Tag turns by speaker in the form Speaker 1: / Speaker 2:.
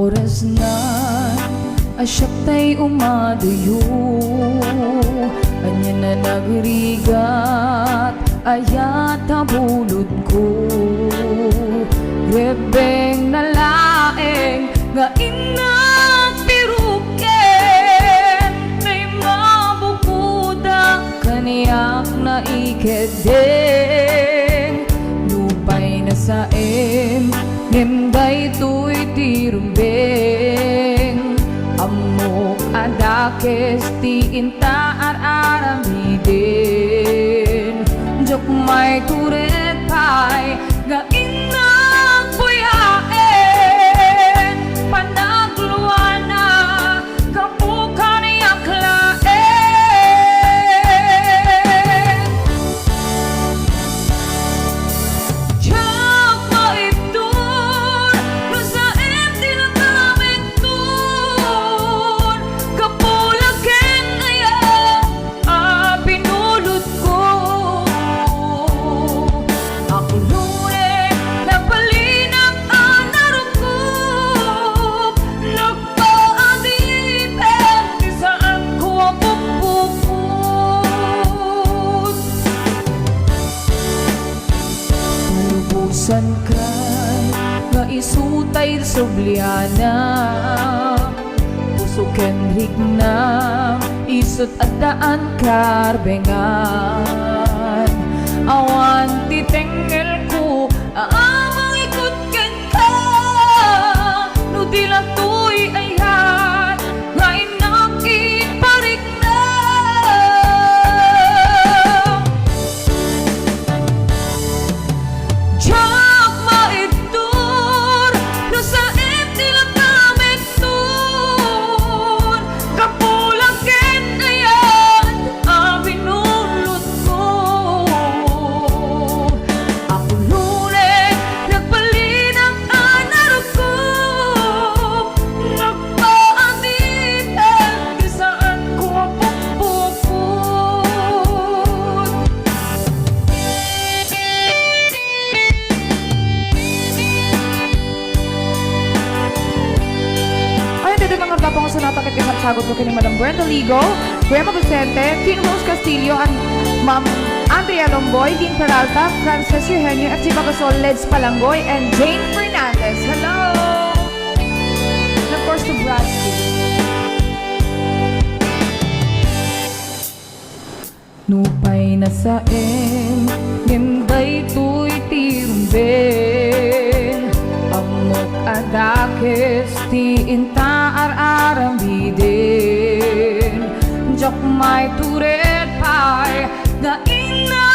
Speaker 1: oras na asyak tay umadayo, anya na nagrigat ayat tabulod ko. Rebeng na laeng nga inag piruken, may mabukuda kaniyak na ikedeng. Lupay na saem nemday tuy tirumbeng, amok adakes ti intaar aramiden. Jok may turet pay ga inang puyaen, panagluana kapukan yaklaen. Jok maiptun no sa empty na kamekton, kapulaken aya pinulot ko. Ako lune napalinang anarukup, nagpaadipen di saan ko pupukot. Tubusan kay nga isutay subliana, puso ken higna isut at daan karbengan. Awan titengel ko amang ikot ken ka, no di lang tuy ayat nga inang iparik na. Diyak maibtur no sa empty lang kamekton, kapulang ken ayat binulot ko. Ako lune nagpalinang anarukup, nagpaaditan di saan ko pupukot. Ayun, dito mga tapong sonata kay sagot ko kini Madam Brenda Ligo, Grandma Vicente, Teen Rose Castillo, and Ma'am Andrea Lomboy, Dean Peralta, Frances Eugenio, at si Magasol Leds Palanggoy, and Jane Fernandez. Hello! And of course to Bradley. Nupay na saem ngenday tuy tirumben, amok adakes ti intaar arambiden. Jok may turet pay ga ina